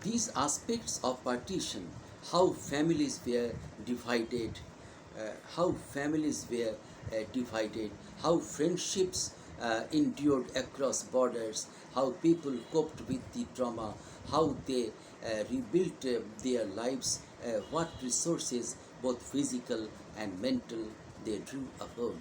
These aspects of partition, how families were divided, how families were divided, how friendships endured across borders, how people coped with the trauma, how they rebuilt their lives, what resources, both physical and mental, they drew upon,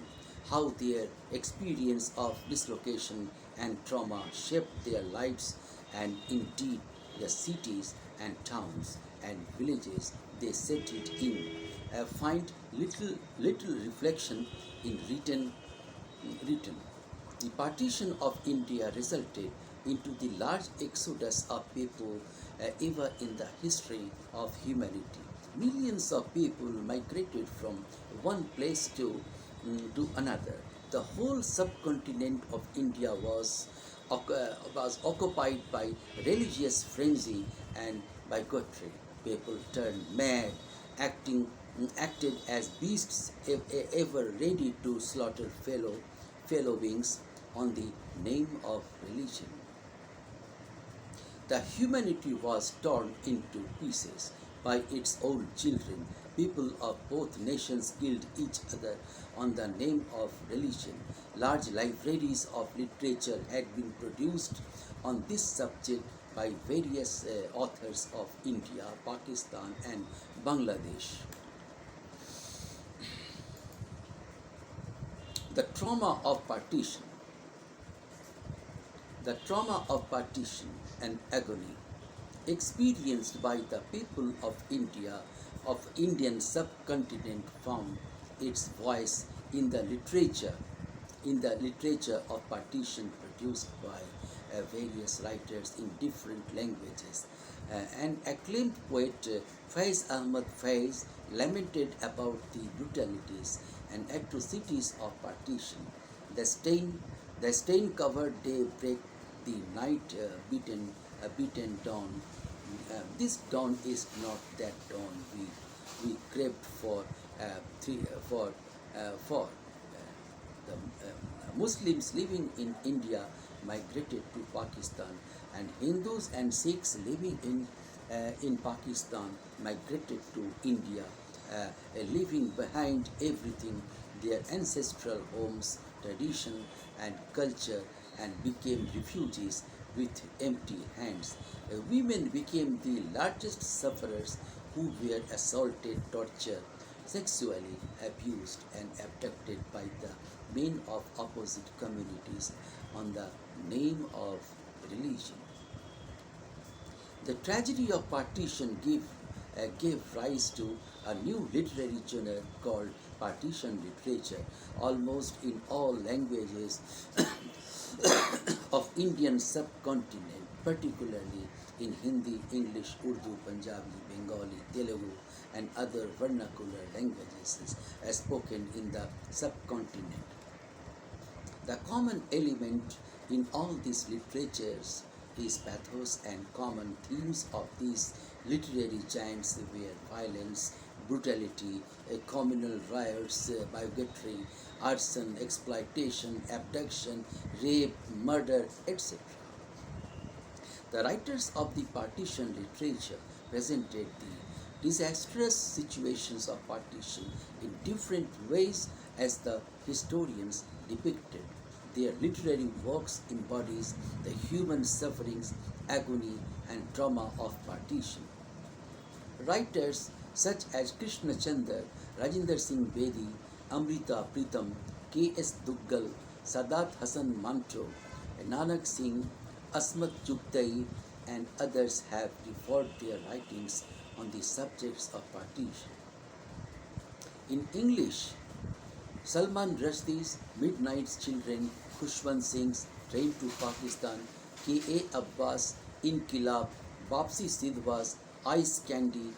how their experience of dislocation and trauma shaped their lives, and indeed the cities and towns and villages they settled in find little reflection in written. The partition of India resulted into the large exodus of people ever in the history of humanity. Millions of people migrated from one place to another. The whole subcontinent of India was occupied by religious frenzy and bigotry. People turned mad, acted as beasts ever ready to slaughter fellow beings on the name of religion. The humanity was torn into pieces by its own children. People of both nations killed each other on the name of religion. Large libraries of literature had been produced on this subject by various authors of India, Pakistan, and Bangladesh. The trauma of partition. The trauma of partition and agony experienced by the people of India, of Indian subcontinent, found its voice in the literature of partition produced by various writers in different languages. An acclaimed poet, Faiz Ahmad Faiz, lamented about the brutalities and atrocities of partition. The stain-covered day break the night beaten dawn. This dawn is not that dawn we craved for. The Muslims living in India migrated to Pakistan, and Hindus and Sikhs living in Pakistan migrated to India, leaving behind everything, their ancestral homes, tradition, and culture, and became refugees with empty hands. Women became the largest sufferers, who were assaulted, tortured, sexually abused, and abducted by the men of opposite communities on the name of religion. The tragedy of partition gave rise to a new literary genre called partition literature. Almost in all languages of Indian subcontinent, particularly in Hindi, English, Urdu, Punjabi, Bengali, Telugu, and other vernacular languages spoken in the subcontinent. The common element in all these literatures is pathos, and common themes of these literary giants were violence, brutality, communal riots, bigotry, arson, exploitation, abduction, rape, murder, etc. The writers of the partition literature presented the disastrous situations of partition in different ways as the historians depicted. Their literary works embodies the human sufferings, agony, and trauma of partition. Writers such as Krishna Chandra, Rajinder Singh Bedi, Amrita Pritam, K.S. Duggal, Sadat Hassan Manto, Nanak Singh, Asmat Chugtai, and others have referred their writings on the subjects of partition. In English, Salman Rushdie's Midnight's Children, Khushwant Singh's Train to Pakistan, K.A. Abbas' Inqilab, Babsi Sidwa's Ice Candy,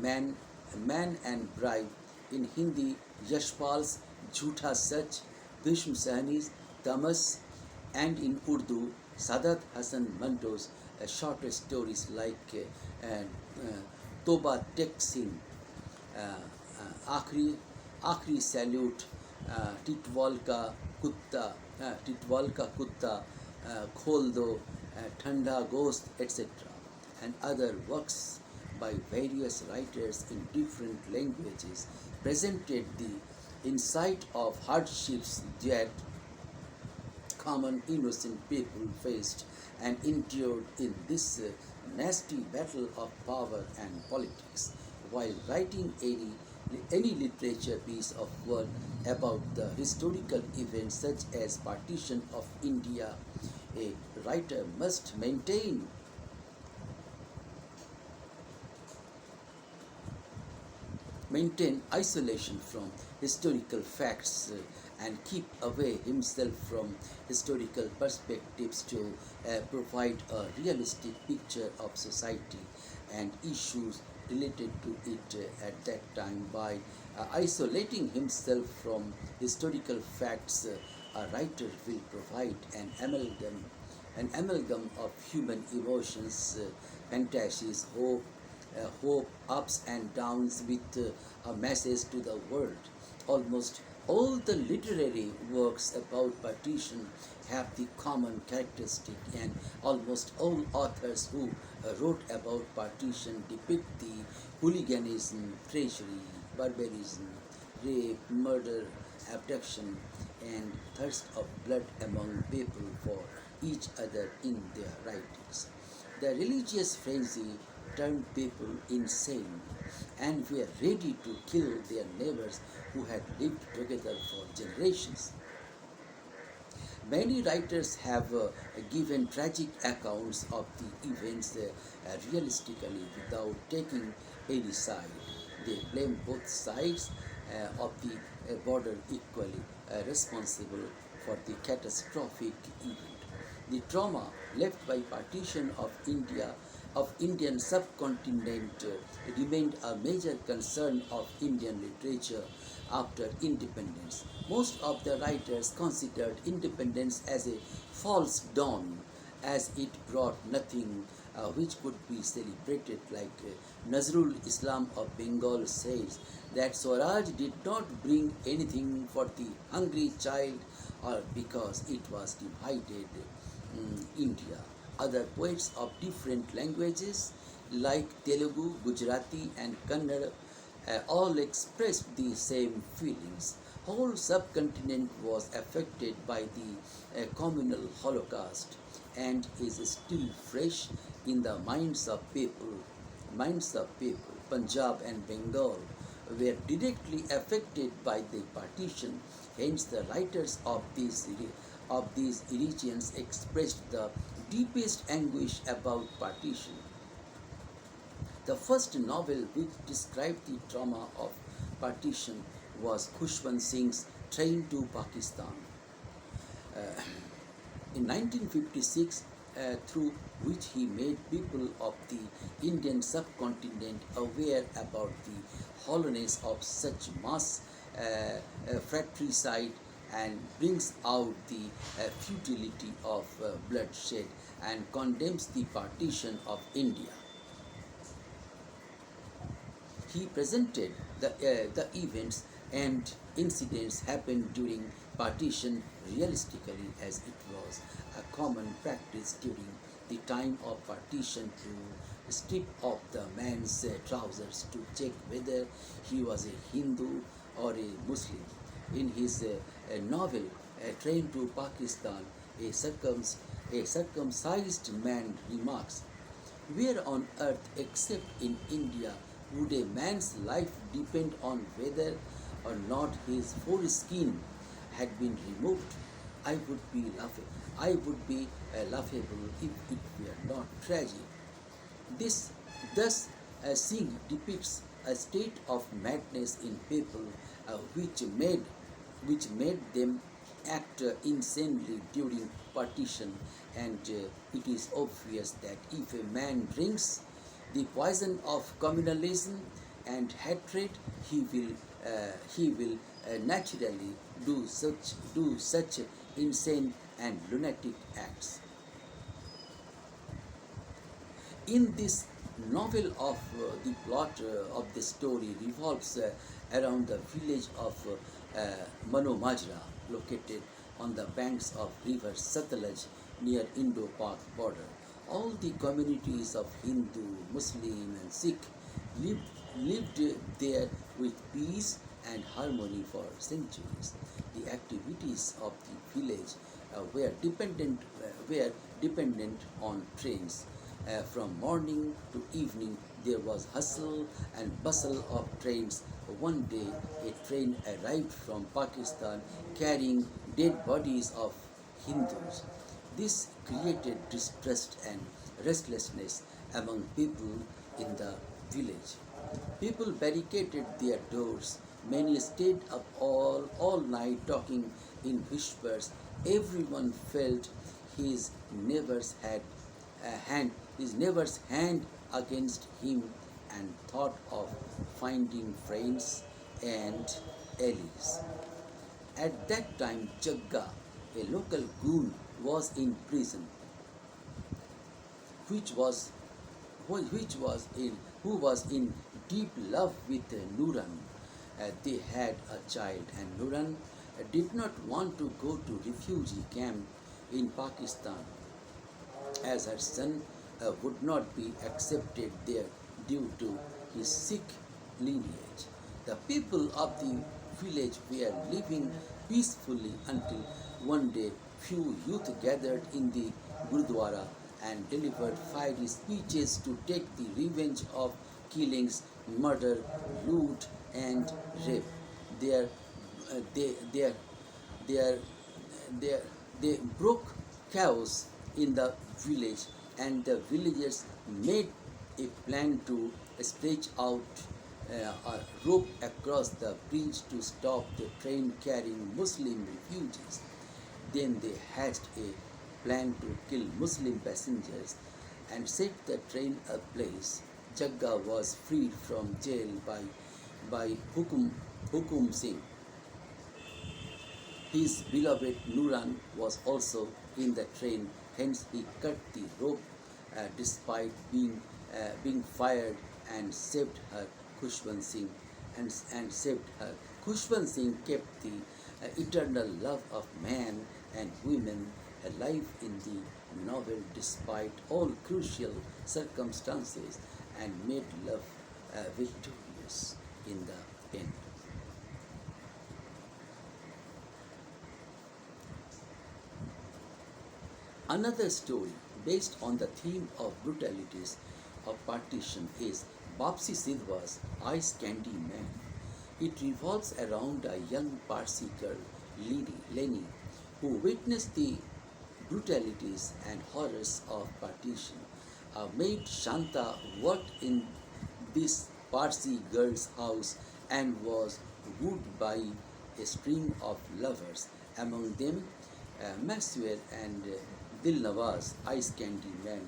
Man and Bride. In Hindi, Yashpal's Jhootha Sach, Bhishma Sahni's Tamas, and in Urdu, Sadat Hassan Manto's shorter stories like Toba Tek Singh, आखिरी salute, Tithwal का कुत्ता, खोल दो, Thanda Ghost, etc., and other works by various writers in different languages presented the insight of hardships that common innocent people faced and endured in this nasty battle of power and politics. While writing any literature piece of work about the historical events such as partition of India, a writer must maintain isolation from historical facts and keep away himself from historical perspectives to provide a realistic picture of society and issues related to it at that time. By isolating himself from historical facts, a writer will provide an amalgam of human emotions, fantasies, hope, ups and downs with a message to the world. Almost all the literary works about partition have the common characteristic, and almost all authors who wrote about partition depict the hooliganism, treachery, barbarism, rape, murder, abduction, and thirst of blood among people for each other in their writings. The religious frenzy turned people insane and were ready to kill their neighbors who had lived together for generations. Many writers have given tragic accounts of the events realistically without taking any side. They blame both sides of the border equally responsible for the catastrophic event. The trauma left by partition of Indian subcontinent remained a major concern of Indian literature after independence. Most of the writers considered independence as a false dawn, as it brought nothing which could be celebrated, like Nazrul Islam of Bengal says that Swaraj did not bring anything for the hungry child or because it was divided India. Other poets of different languages like Telugu, Gujarati, and Kannada all expressed the same feelings. Whole subcontinent was affected by the communal Holocaust and is still fresh in the minds of people. Punjab and Bengal were directly affected by the partition. Hence, the writers of these regions expressed the deepest anguish about partition. The first novel which described the trauma of partition was Khushwant Singh's Train to Pakistan. In 1956, through which he made people of the Indian subcontinent aware about the hollowness of such mass fratricide and brings out the futility of bloodshed and condemns the partition of India. He presented the events and incidents happened during partition realistically, as it was a common practice during the time of partition to strip off the man's trousers to check whether he was a Hindu or a Muslim. In his novel Train to Pakistan, a circumcised man remarks, "Where on earth except in India would a man's life depend on whether or not his foreskin had been removed? I would be laughable if it were not tragic." Thus, Singh depicts a state of madness in people which made them act insanely during partition, and it is obvious that if a man drinks the poison of communalism and hatred, he will naturally do such insane and lunatic acts. In this novel of the plot of the story revolves around the village of Mano Majra, located on the banks of river Satluj near Indo-Pak border. All the communities of Hindu, Muslim and Sikh lived there with peace and harmony for centuries. The activities of the village were dependent on trains. From morning to evening, there was hustle and bustle of trains. One day, a train arrived from Pakistan carrying dead bodies of Hindus. This created distress and restlessness among people in the village. People barricaded their doors. Many stayed up all night talking in whispers. Everyone felt his neighbor's had his neighbor's hand against him and thought of finding friends and allies. At that time, Jagga, a local goon, was in prison, which was which was in who was in deep love with Nuran. They had a child, and Nuran did not want to go to refugee camp in Pakistan, as her son would not be accepted there due to his Sikh lineage. The people of the village were living peacefully until one day few youth gathered in the Gurdwara and delivered fiery speeches to take the revenge of killings, murder, loot, and rape. Their, uh, they, their, their, they broke chaos in the village, and the villagers made a plan to stretch out a rope across the bridge to stop the train carrying Muslim refugees. Then they hatched a plan to kill Muslim passengers and set the train ablaze. Jagga was freed from jail by Hukum Singh. His beloved Nuran was also in the train, hence he cut the rope despite being fired and saved her Khushwant Singh and saved her. Khushwant Singh kept the eternal love of man and women alive in the novel despite all crucial circumstances and made love victorious in the end. Another story based on the theme of brutalities of partition is Babsi Sidwa's Ice Candy Man. It revolves around a young Parsi girl, Leni, who witnessed the brutalities and horrors of partition. A maid Shanta worked in this Parsi girl's house and was wooed by a string of lovers, among them Maswell and Dilnawaz, Ice Candy Man,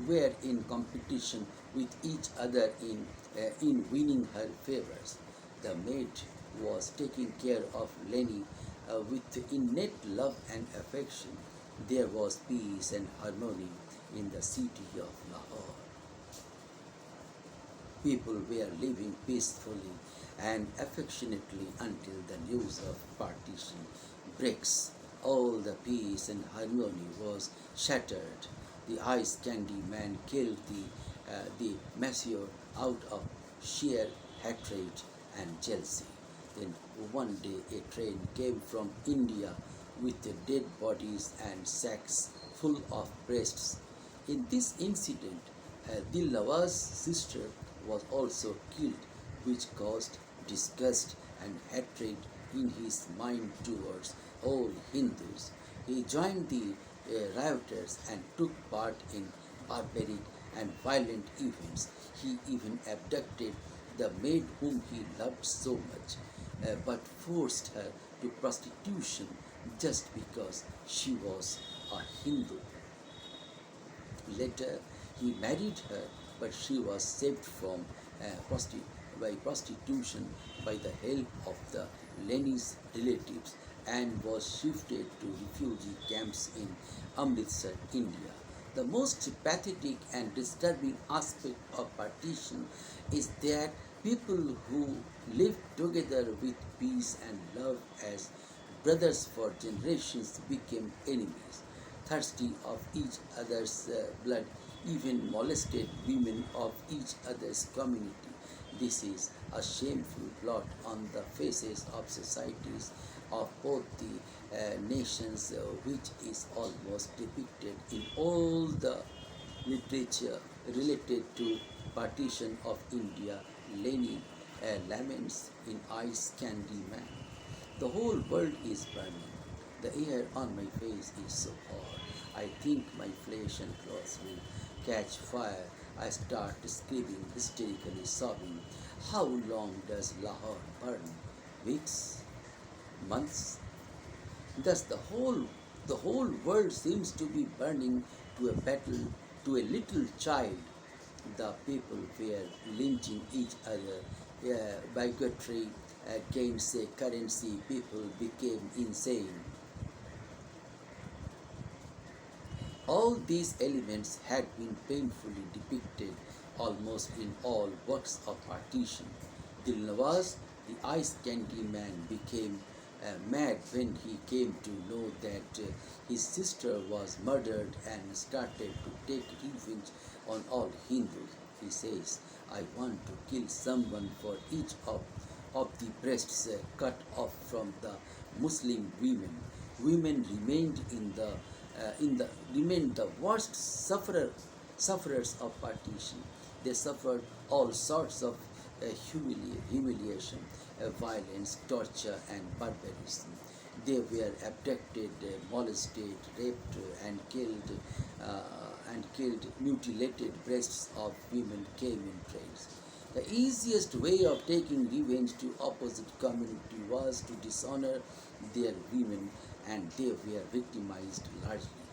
were in competition with each other in winning her favors. The maid was taking care of Lenny with innate love and affection. There was peace and harmony in the city of Lahore. People were living peacefully and affectionately until the news of partition breaks. All the peace and harmony was shattered. The Ice Candy Man killed the Monsieur out of sheer hatred and jealousy. Then one day a train came from India with the dead bodies and sacks full of breasts. In this incident, Dilnawaz's sister was also killed, which caused disgust and hatred in his mind towards all Hindus. He joined the rioters and took part in barbaric and violent events. He even abducted the maid whom he loved so much, but forced her to prostitution just because she was a Hindu. Later, he married her, but she was saved from prostitution by the help of the Lenny's relatives and was shifted to refugee camps in Amritsar, India. The most pathetic and disturbing aspect of partition is that people who lived together with peace and love as brothers for generations became enemies. thirsty of each other's blood, even molested women of each other's community. This is a shameful blot on the faces of societies of both the nations, which is almost depicted in all the literature related to partition of India. Lenin laments in Ice Candy Man. The whole world is burning. The air on my face is so hot. I think my flesh and clothes will catch fire. I start screaming, hysterically sobbing. How long does Lahore burn? Weeks? Months? Thus the whole world seems to be burning to a battle, to a little child. The people were lynching each other. Bigotry against a currency, people became insane. All these elements had been painfully depicted almost in all works of partition. Dilnawaz, the Ice Candy Man, became mad when he came to know that his sister was murdered and started to take revenge on all Hindus. He says, I want to kill someone for each of the breasts cut off from the Muslim women. Women remained the worst sufferers of partition. They suffered all sorts of humiliation, violence, torture, and barbarism. They were abducted, molested, raped, and killed. Mutilated breasts of women came in trades. The easiest way of taking revenge to opposite community was to dishonor their women, and they were victimized largely.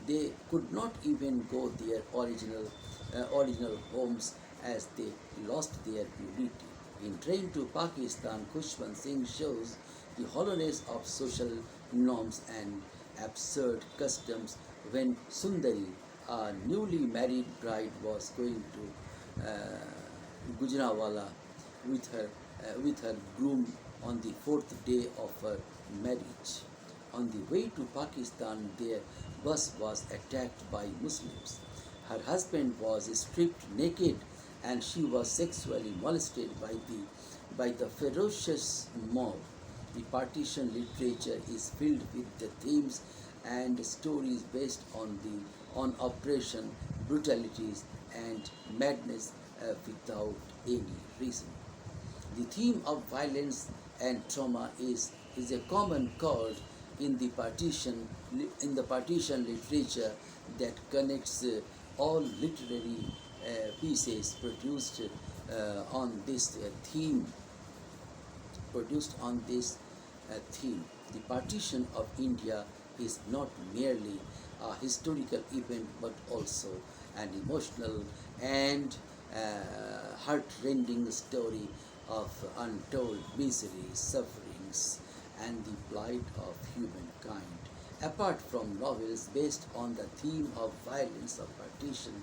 They could not even go their original homes as they lost their purity. In Train to Pakistan, Khushwant Singh shows the hollowness of social norms and absurd customs when Sundari, a newly married bride, was going to Gujranwala with her groom on the fourth day of her marriage. On the way to Pakistan, their bus was attacked by Muslims. Her husband was stripped naked and she was sexually molested by the ferocious mob. The partition literature is filled with the themes and stories based on oppression, brutalities, and madness without any reason. The theme of violence and trauma is a common chord in the partition literature that connects all literary pieces on this theme produced on this theme. The partition of India is not merely a historical event but also an emotional and heart-rending story of untold misery, sufferings, and the plight of humankind. Apart from novels based on the theme of violence of partition,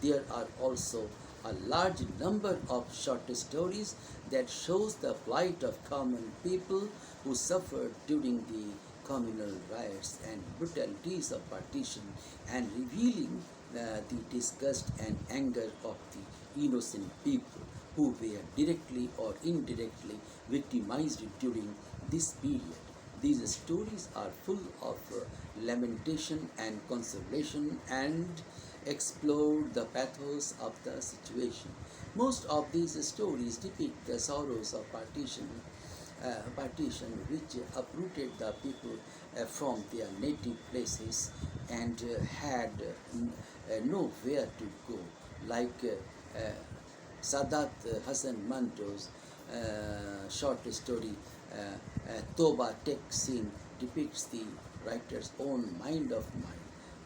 there are also a large number of short stories that shows the plight of common people who suffered during the communal riots and brutalities of partition, and revealing the disgust and anger of the innocent people who were directly or indirectly victimized during this period. These stories are full of lamentation and consolation and explore the pathos of the situation. Most of these stories depict the sorrows of partition which uprooted the people from their native places and had nowhere to go, like Sadat Hassan Manto's short story Toba Tek Singh depicts the writer's own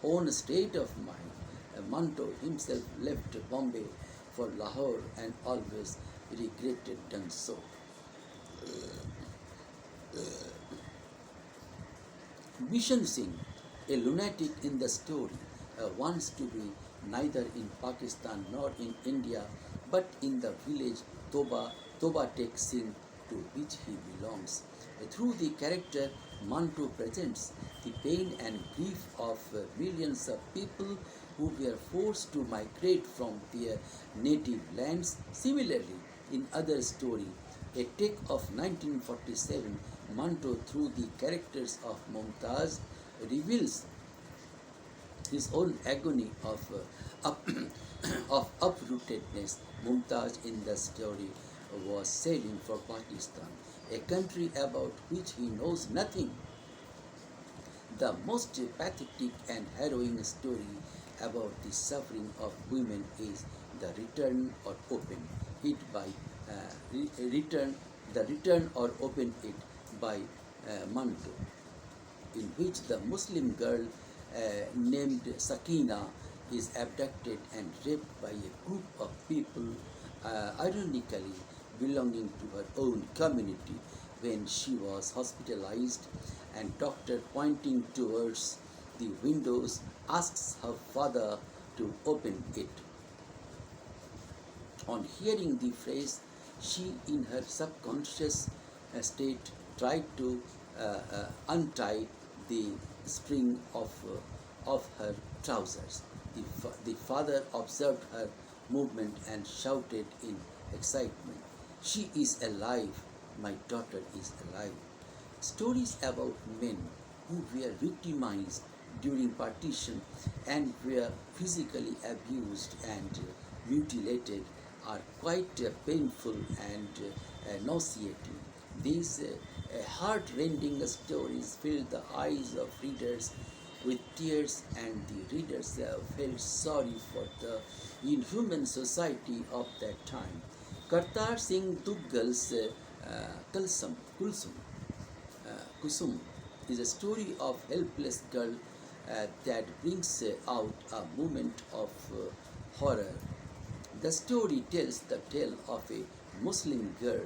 own state of mind. Manto himself left Bombay for Lahore and always regretted done so. Bishan Singh, a lunatic in the story, wants to be neither in Pakistan nor in India, but in the village Toba Tek Singh to which he belongs. Through the character Manto presents the pain and grief of millions of people who were forced to migrate from their native lands. Similarly, in other story, A Take of 1947, Manto, through the characters of Mumtaz, reveals his own agony of uprootedness. Mumtaz in the story was sailing for Pakistan, a country about which he knows nothing. The most pathetic and harrowing story about the suffering of women is the return or open it by return the return or open it by Manto, in which the Muslim girl named Sakina is abducted and raped by a group of people, ironically belonging to her own community. When she was hospitalized, and doctor, pointing towards the windows, asks her father to open it. On hearing the phrase, she, in her subconscious state, tried to untie the string of her trousers. The father observed her movement and shouted in excitement, "She is alive! My daughter is alive!" Stories about men who were victimized during partition and were physically abused and mutilated are quite painful and nauseating. These heart-rending stories filled the eyes of readers with tears, and the readers felt sorry for the inhuman society of that time. Kartar Singh Duggal's Kusum is a story of helpless girl that brings out a moment of horror. The story tells the tale of a Muslim girl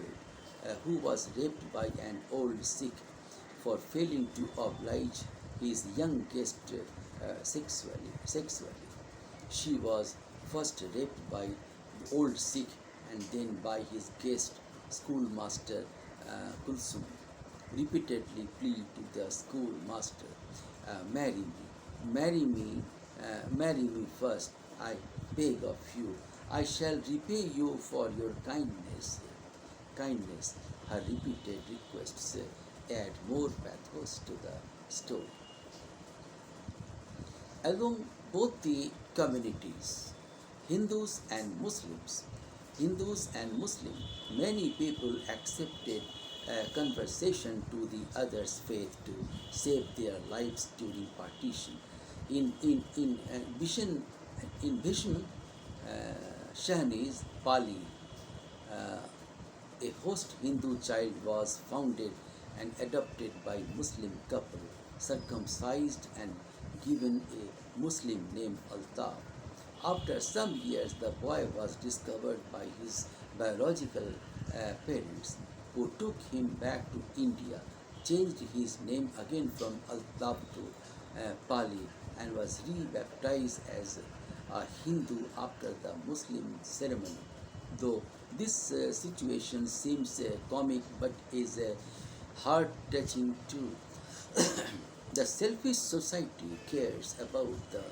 who was raped by an old Sikh for failing to oblige his young guest sexually. She was first raped by the old Sikh and then by his guest schoolmaster Kulsum. Repeatedly plead to the schoolmaster, marry me, marry me first, I beg of you. I shall repay you for your kindness. Her repeated requests add more pathos to the story. Along both the communities, Hindus and Muslims, many people accepted conversation to the other's faith to save their lives during partition. In Bhishma Shahni's Pali, a host Hindu child was founded and adopted by Muslim couple, circumcised and given a Muslim name Altaf. After some years, the boy was discovered by his biological parents, who took him back to India, changed his name again from Altaf to Pali, and was rebaptized as a Hindu after the Muslim ceremony. Though this situation seems comic, but is heart-touching too. The selfish society cares about the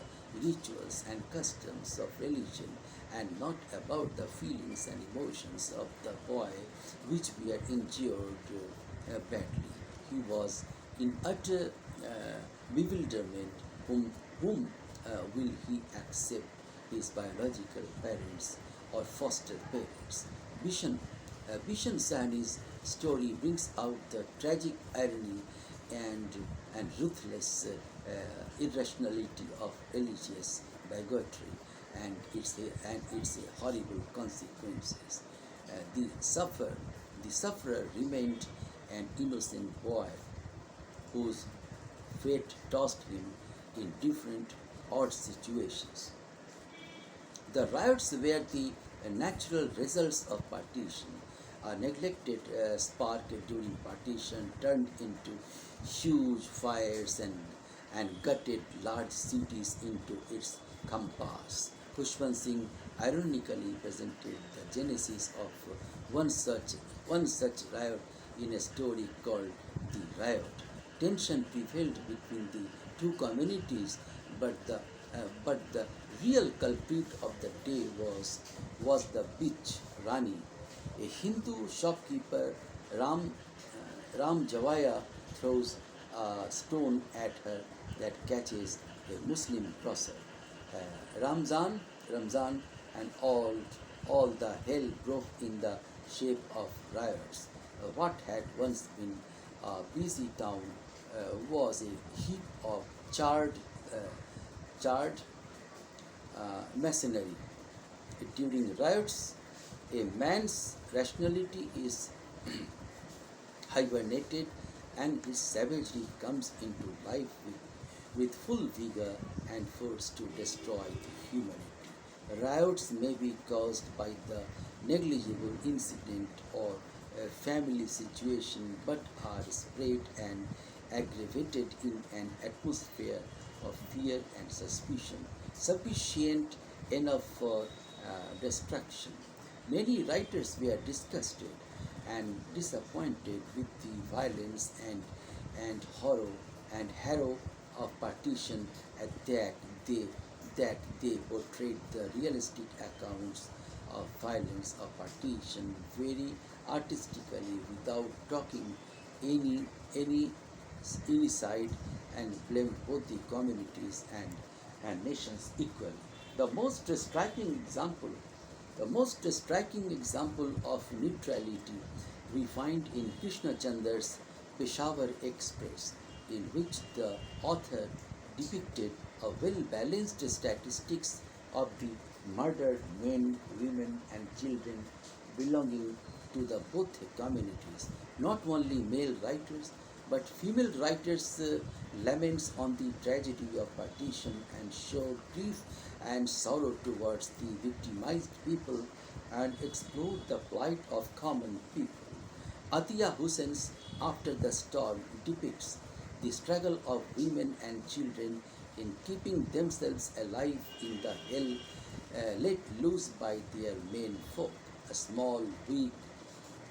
rituals and customs of religion and not about the feelings and emotions of the boy, which were injured badly. He was in utter bewilderment. Whom will he accept, his biological parents or foster parents? Bishan Sahni's story brings out the tragic irony and ruthless irrationality of religious bigotry and its horrible consequences. The sufferer remained an innocent boy whose fate tossed him in different odd situations. The riots were the natural results of partition. A neglected spark during partition turned into huge fires and gutted large cities into its compass. Pushpan Singh ironically presented the genesis of one such riot in a story called The Riot. tension prevailed between the two communities, but the real culprit of the day was the bitch Rani, a Hindu shopkeeper. Ram Javaya throws a stone at her that catches a Muslim crosser. Ramzan, and all the hell broke in the shape of riots. What had once been a busy town was a heap of uh, charred masonry. During riots, a man's rationality is hibernated and his savagery comes into life with full vigor and force to destroy humanity. Riots may be caused by the negligible incident or a family situation but are spread and aggravated in an atmosphere of fear and suspicion, sufficient enough for destruction. Many writers were disgusted and disappointed with the violence and horror of partition at that they portrayed the realistic accounts of violence of partition very artistically without talking any any any side and blamed both the communities and nations equally. The most striking example the most striking example of neutrality we find in Krishna Chandra's Peshawar Express, in which the author depicted a well-balanced statistics of the murdered men, women, and children belonging to the both communities. Not only male writers, but female writers laments on the tragedy of partition and showed grief and sorrow towards the victimized people and explored the plight of common people. Atiya Hussein's After the Storm depicts the struggle of women and children in keeping themselves alive in the hell let loose by their men folk. A small, weak,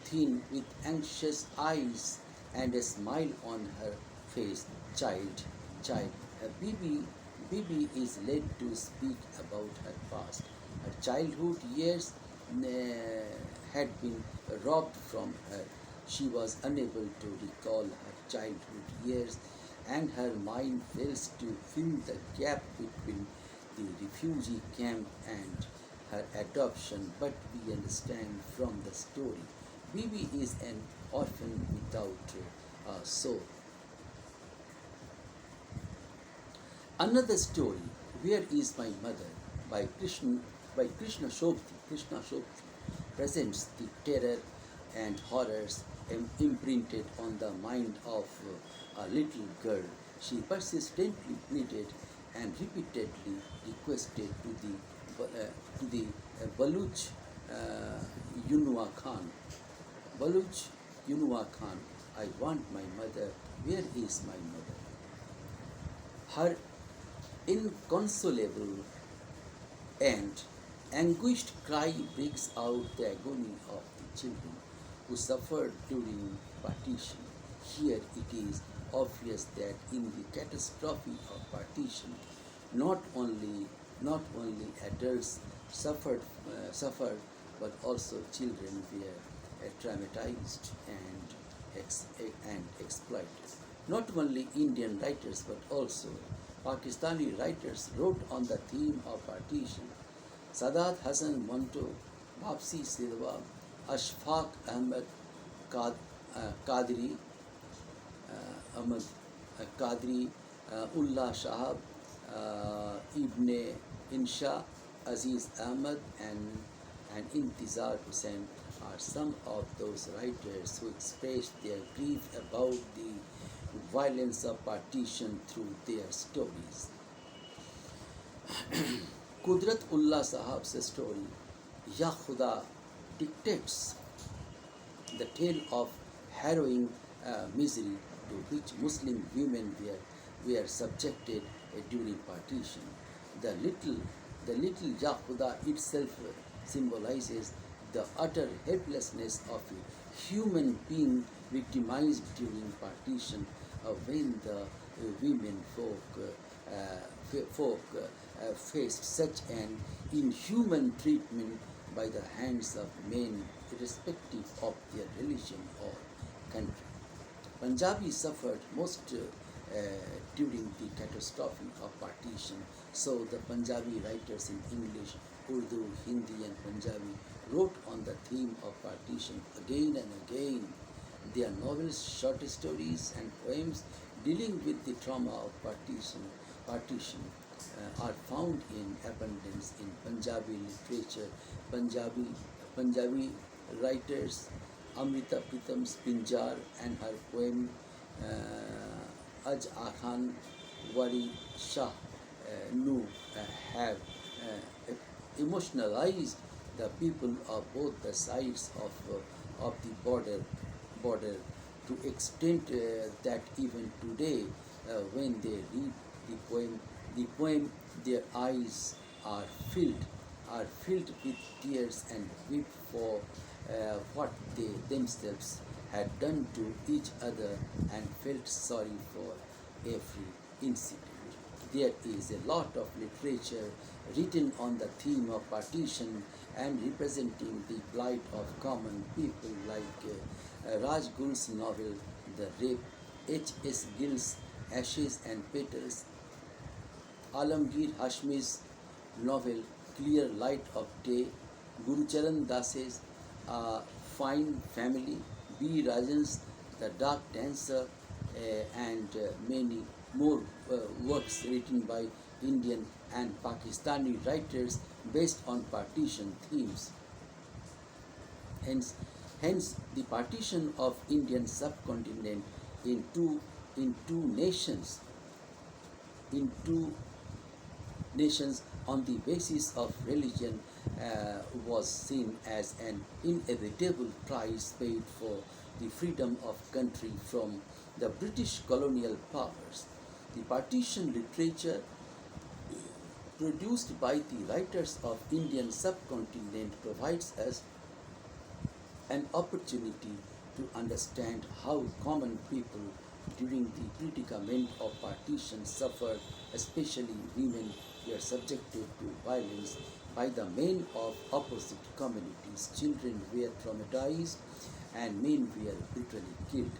thin, with anxious eyes and a smile on her face, child. Bibi is led to speak about her past. Her childhood years had been robbed from her. She was unable to recall her childhood years, and her mind fails to fill the gap between the refugee camp and her adoption. But we understand from the story, Bibi is an orphan without a soul. Another story, Where is My Mother, by Krishna Shobhti, presents the terror and horrors imprinted on the mind of a little girl. She persistently pleaded and repeatedly requested to the Baluch Yunwa Khan, I want my mother. Where is my mother? Her inconsolable and anguished cry breaks out the agony of the children who suffered during partition. Here it is obvious that in the catastrophe of partition, not only adults suffered, but also children were traumatized and exploited. Not only Indian writers but also Pakistani writers wrote on the theme of partition. Sadat Hasan Manto, Babsi Sidwa, Ashfaq Ahmed Qadri, Ahmed Qadri, Ullah Shahab, Ibn Insha, Aziz Ahmed, and Intizar Hussain are some of those writers who expressed their grief about the violence of partition through their stories. Kudrat Ullah Sahab's story, Ya Khuda, dictates the tale of harrowing misery to which Muslim women were subjected during partition. The little Ya Khuda itself symbolizes the utter helplessness of a human being victimized during partition, when the women folk faced such an inhuman treatment by the hands of men, irrespective of their religion or country. Punjabi suffered most during the catastrophe of partition. So the Punjabi writers in English, Urdu, Hindi, and Punjabi wrote on the theme of partition again and again. Their novels, short stories, and poems dealing with the trauma of partition are found in abundance in Punjabi literature. Punjabi writers Amrita Pritam's Pinjar and her poem Aj Akhan Wari Shah Nu have emotionalized the people of both the sides of the border to extent that even today, when they read the poem, their eyes are filled with tears and weep for what they themselves had done to each other and felt sorry for every incident. There is a lot of literature written on the theme of partition and representing the plight of common people, like Rajgul's novel The Rape, H.S. Gill's Ashes and Petals, Alamgir Hashmi's novel Clear Light of Day, Gurucharan Das's Fine Family, B. Rajan's The Dark Dancer, and many more works written by Indian and Pakistani writers based on partition themes. Hence, the partition of Indian subcontinent in two nations, on the basis of religion was seen as an inevitable price paid for the freedom of country from the British colonial powers. The partition literature produced by the writers of Indian subcontinent provides us an opportunity to understand how common people during the predicament of partition suffered, especially women were subjected to violence by the men of opposite communities. Children were traumatized and men were brutally killed.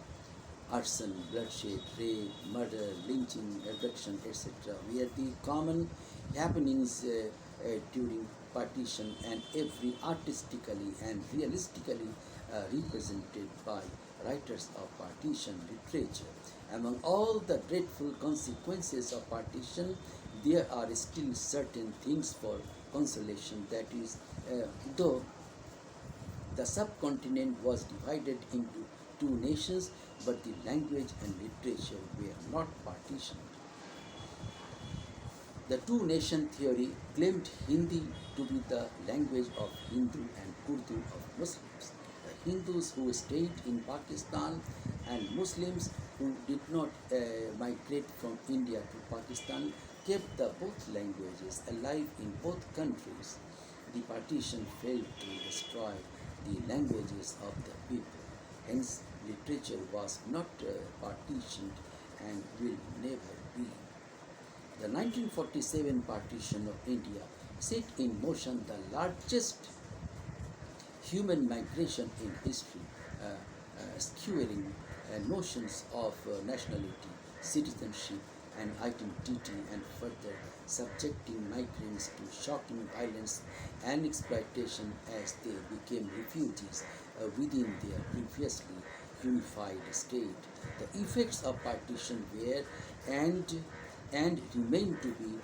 Arson, bloodshed, rape, murder, lynching, abduction, etc. were the common happenings during partition, and every artistically and realistically represented by writers of partition literature. Among all the dreadful consequences of partition, there are still certain things for consolation. That is, though the subcontinent was divided into two nations, but the language and literature were not partitioned. The two-nation theory claimed Hindi to be the language of Hindu and Urdu of Muslims. The Hindus who stayed in Pakistan and Muslims who did not migrate from India to Pakistan kept the both languages alive in both countries. The partition failed to destroy the languages of the people. Hence, literature was not partitioned and will never be. The 1947 partition of India set in motion the largest human migration in history, skewering notions of nationality, citizenship, and identity, and further subjecting migrants to shocking violence and exploitation as they became refugees within their previously unified state. The effects of partition were and remain to be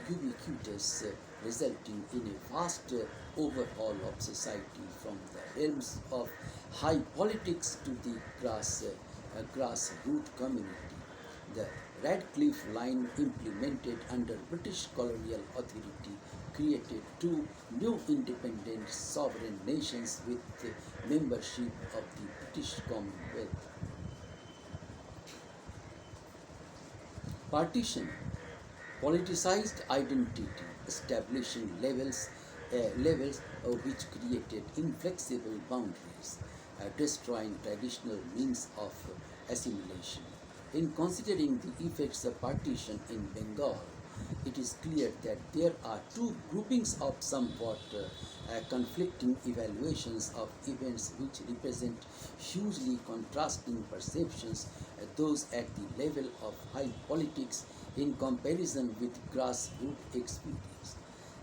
ubiquitous, resulting in a vast overhaul of society from the realms of high politics to the grassroots community. The Radcliffe Line, implemented under British colonial authority, created two new independent sovereign nations with membership of the British Commonwealth. Partition politicized identity, establishing levels which created inflexible boundaries, destroying traditional means of assimilation. In considering the effects of partition in Bengal, it is clear that there are two groupings of somewhat conflicting evaluations of events which represent hugely contrasting perceptions, those at the level of high politics in comparison with grassroots experience.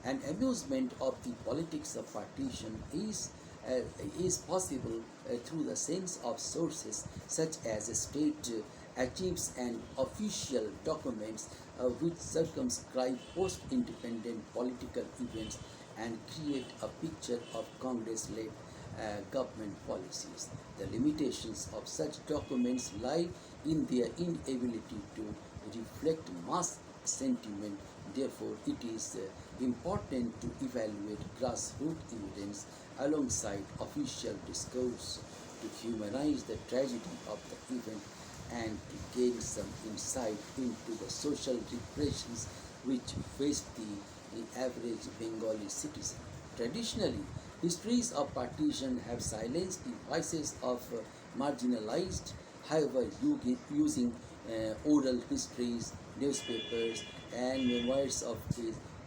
An amusement of the politics of partition uh, is possible through the sense of sources such as a state achieves and official documents which circumscribe post-independent political events and create a picture of Congress-led government policies. The limitations of such documents lie in their inability to reflect mass sentiment. Therefore, it is important to evaluate grassroots evidence alongside official discourse to humanize the tragedy of the event and to gain some insight into the social repressions which faced the average Bengali citizen. Traditionally, histories of partition have silenced the voices of marginalized, however, using oral histories, newspapers, and memoirs of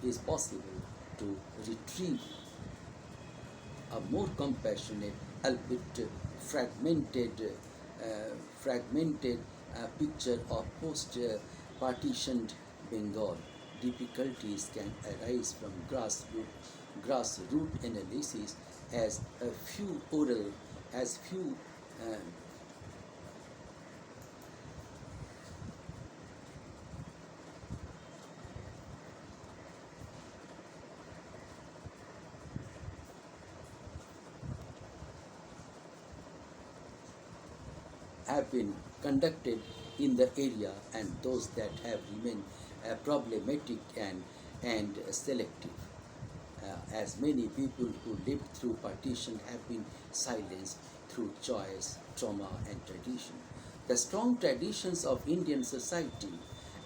is possible to retrieve a more compassionate, albeit fragmented picture of post-partitioned Bengal. Difficulties can arise from grassroots analysis as a few oral, as few have been conducted in the area and those that have remained problematic and selective. As many people who lived through partition have been silenced through choice, trauma, and tradition. The strong traditions of Indian society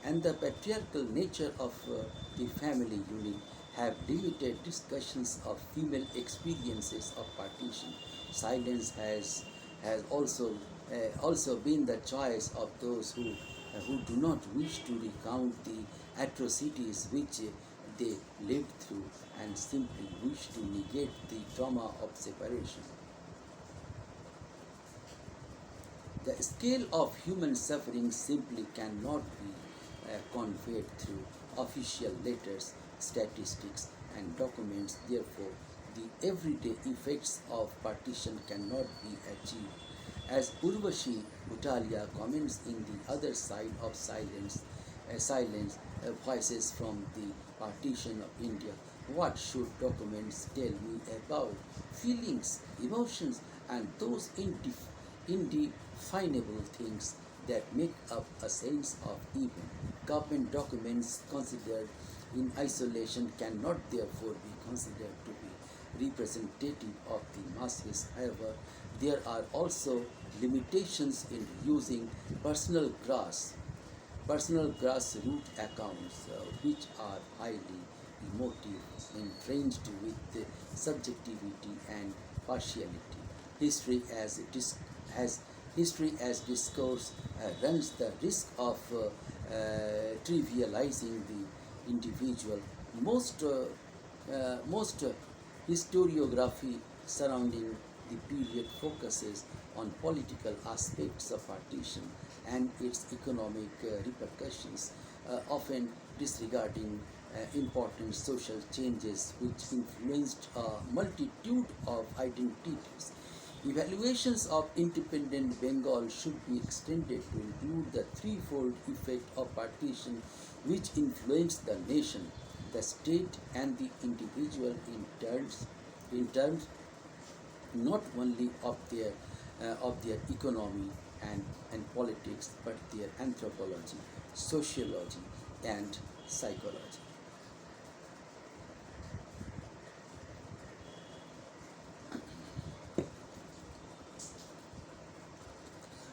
and the patriarchal nature of the family unit have limited discussions of female experiences of partition. Silence has also been the choice of those who do not wish to recount the atrocities which they lived through and simply wish to negate the trauma of separation. The scale of human suffering simply cannot be conveyed through official letters, statistics, and documents. Therefore, the everyday effects of partition cannot be achieved. As Urvashi Bhutalia comments in The Other Side of Silence, Voices from the Partition of India, what should documents tell me about feelings, emotions, and those indefinable things that make up a sense of event? Government documents considered in isolation cannot therefore be considered to be representative of the masses. However, there are also limitations in using personal grassroots accounts which are highly emotive, entrenched with subjectivity and partiality. History as history as discourse runs the risk of trivializing the individual. Most historiography surrounding the period focuses on political aspects of partition and its economic repercussions, often disregarding important social changes which influenced a multitude of identities. Evaluations of independent Bengal should be extended to include the threefold effect of partition which influenced the nation, the state, and the individual in terms not only of their economy and politics, but their anthropology, sociology, and psychology.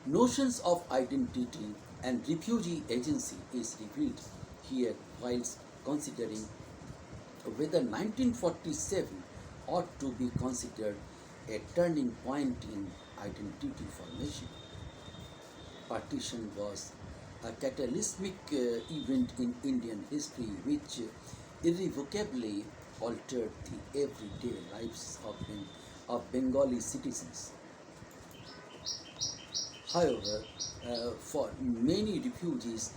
Notions of identity and refugee agency is revealed here whilst considering whether 1947 ought to be considered a turning point in identity formation. Partition was a cataclysmic event in Indian history which irrevocably altered the everyday lives of Bengali citizens. However, for many refugees,